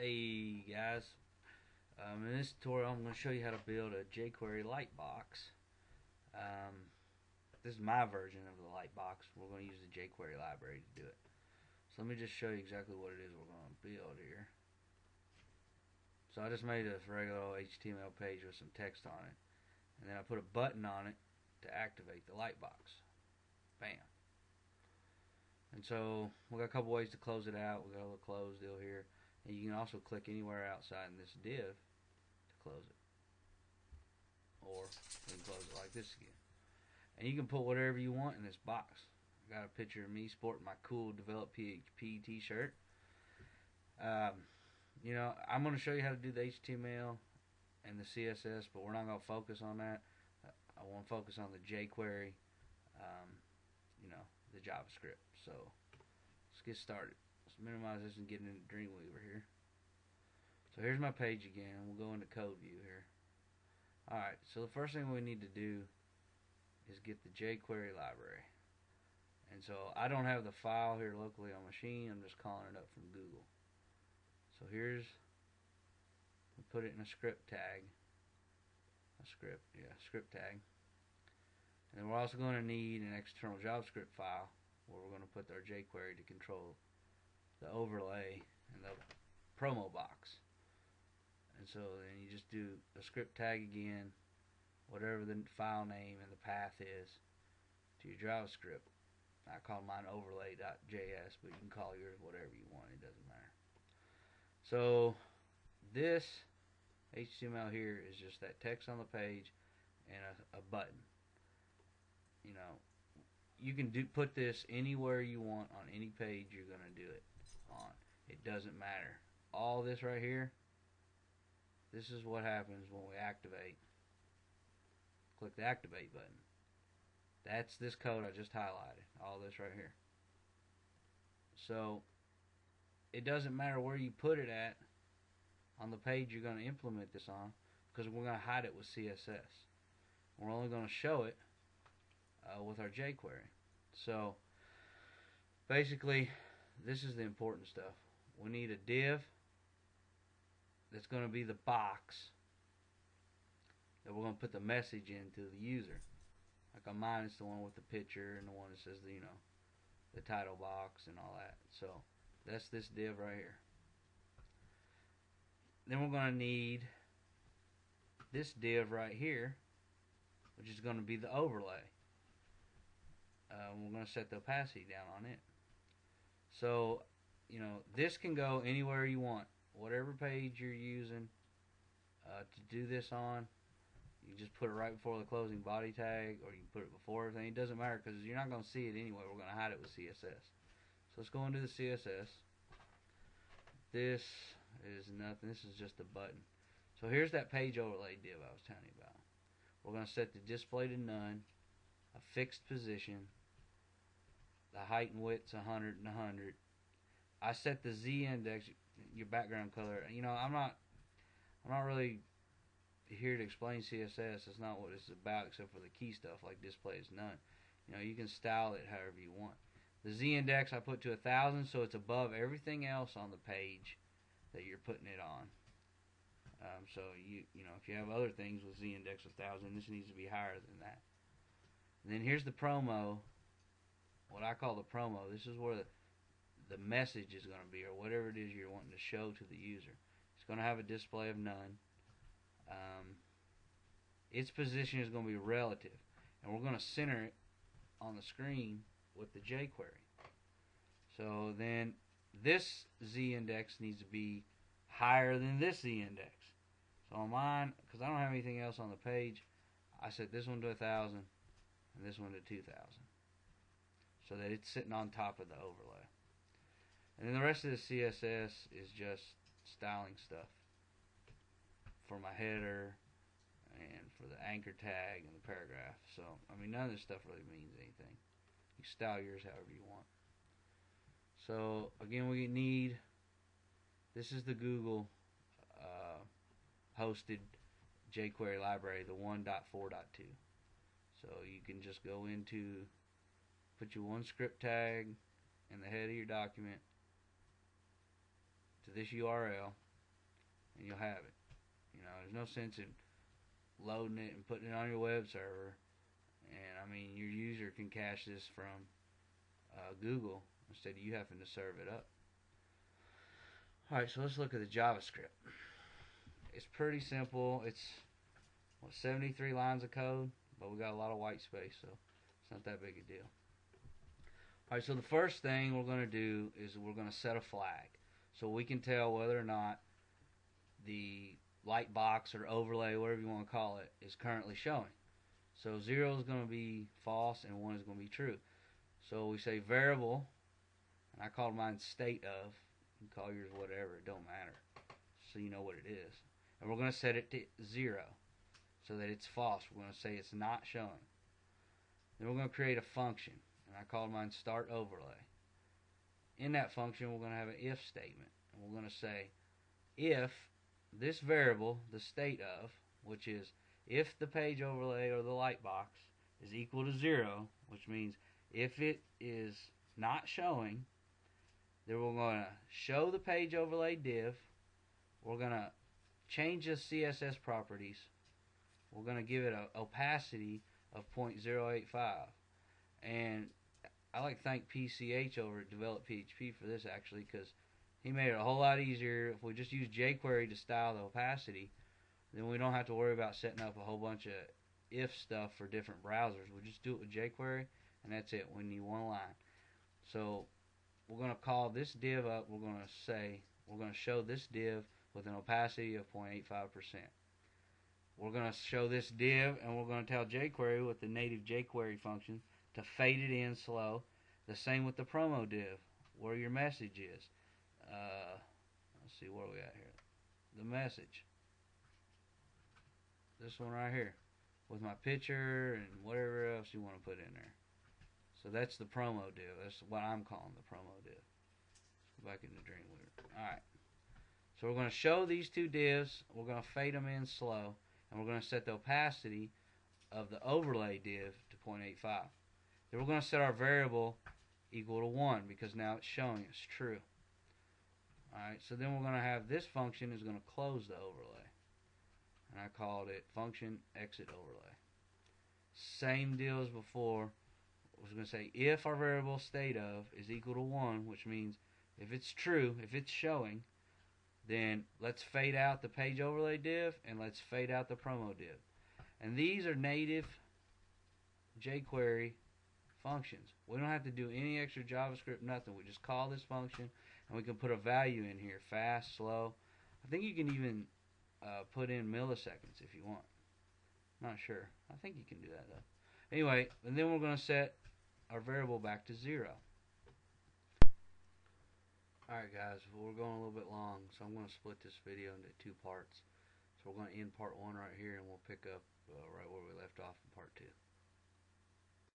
Hey guys, in this tutorial I'm going to show you how to build a jQuery Lightbox. Um, this is my version of the Lightbox. We're going to use the jQuery library to do it. So let me just show you exactly what it is we're going to build here. So I just made a regular old HTML page with some text on it, and then I put a button on it to activate the Lightbox. Bam. And so we got a couple ways to close it out. We got a little close deal here. And you can also click anywhere outside in this div to close it. Or you can close it like this again. And you can put whatever you want in this box. I got a picture of me sporting my cool Develop PHP t-shirt. I'm going to show you how to do the HTML and the CSS, but we're not going to focus on that. I want to focus on the jQuery, the JavaScript. So let's get started. Let's minimize this and get into Dreamweaver here. So here's my page again. We'll go into code view here. Alright, so the first thing we need to do is get the jQuery library. And so I don't have the file here locally on machine. I'm just calling it up from Google. So here's, we put it in a script tag. Script tag. And then we're also going to need an external JavaScript file where we're going to put our jQuery to control the overlay and the promo box. And so then you just do a script tag again, whatever the file name and the path is to your JavaScript. I call mine overlay.js, but you can call yours whatever you want, it doesn't matter. So this HTML here is just that text on the page and a button. You can put this anywhere you want on any page you're going to do it on. It doesn't matter. All this right here, this is what happens when we activate. Click the activate button. That's this code I just highlighted. All this right here. So it doesn't matter where you put it at on the page you're going to implement this on, because we're going to hide it with CSS. We're only going to show it with our jQuery. So basically, this is the important stuff. We need a div that's going to be the box that we're going to put the message into the user. Like on mine, it's the one with the picture and the one that says the title box and all that. So that's this div right here. Then we're going to need this div right here, which is going to be the overlay. We're going to set the opacity down on it. So, this can go anywhere you want. Whatever page you're using to do this on, you just put it right before the closing body tag, or you can put it before everything. It doesn't matter, because you're not going to see it anyway. We're going to hide it with CSS. So let's go into the CSS. This is nothing. This is just a button. So here's that page overlay div I was telling you about. We're going to set the display to none, a fixed position. The height and width's 100 and 100. I set the Z index, your background color. I'm not really here to explain CSS. That's not what it's about, except for the key stuff like display is none. You can style it however you want. The Z index I put to 1,000, so it's above everything else on the page that you're putting it on. So if you have other things with Z index 1,000, this needs to be higher than that. And then here's the promo. What I call the promo. This is where the message is going to be, or whatever it is you're wanting to show to the user. It's going to have a display of none. Its position is going to be relative, and we're going to center it on the screen with the jQuery. So then this Z index needs to be higher than this Z index. So on mine, because I don't have anything else on the page, I set this one to 1,000 and this one to 2,000, so that it's sitting on top of the overlay. And then the rest of the CSS is just styling stuff for my header and for the anchor tag and the paragraph. So none of this stuff really means anything. You style yours however you want. So again, we need, this is the Google hosted jQuery library, the 1.4.2. So you can just go into, put your one script tag in the head of your document to this URL, and you'll have it. You know, there's no sense in loading it and putting it on your web server. And I mean, your user can cache this from Google instead of you having to serve it up. Alright, so let's look at the JavaScript. It's pretty simple. It's 73 lines of code, but we got a lot of white space, so it's not that big a deal. Alright, so the first thing we're going to do is we're going to set a flag, so we can tell whether or not the lightbox or overlay, whatever you want to call it, is currently showing. So 0 is going to be false and 1 is going to be true. So we say variable, and I called mine state of. You can call yours whatever, it don't matter, so you know what it is. And we're going to set it to 0 so that it's false. We're going to say it's not showing. Then we're going to create a function, and I called mine start overlay. In that function, we're going to have an if statement, and we're going to say if this variable, the state of, which is if the page overlay or the lightbox is equal to 0, which means if it is not showing, then we're going to show the page overlay div. We're going to change the CSS properties. We're going to give it an opacity of 0.085. And I like to thank PCH over at Develop PHP for this, actually, because he made it a whole lot easier. If we just use jQuery to style the opacity, then we don't have to worry about setting up a whole bunch of if stuff for different browsers. We just do it with jQuery, and that's it. We need one line. So we're going to call this div up. We're going to say we're going to show this div with an opacity of 0.85%. We're going to show this div, and we're going to tell jQuery with the native jQuery function to fade it in slow. The same with the promo div, where your message is. Let's see, where are we at here? The message. This one right here, with my picture and whatever else you want to put in there. So that's the promo div. That's what I'm calling the promo div. Let's go back into Dreamweaver. Alright. So we're going to show these two divs. We're going to fade them in slow. And we're going to set the opacity of the overlay div to 0.85. Then we're going to set our variable equal to 1 because now it's showing it's true. Alright, so then we're going to have this function is going to close the overlay. And I called it function exit overlay. Same deal as before. I was going to say if our variable state of is equal to 1, which means if it's true, if it's showing, then let's fade out the page overlay div and let's fade out the promo div. And these are native jQuery functions. We don't have to do any extra JavaScript, nothing. We just call this function and we can put a value in here, fast, slow. I think you can even put in milliseconds if you want. Not sure. I think you can do that though. Anyway, and then we're going to set our variable back to 0. Alright guys, we're going a little bit long, so I'm going to split this video into 2 parts. So we're going to end part 1 right here, and we'll pick up right where we left off in part 2.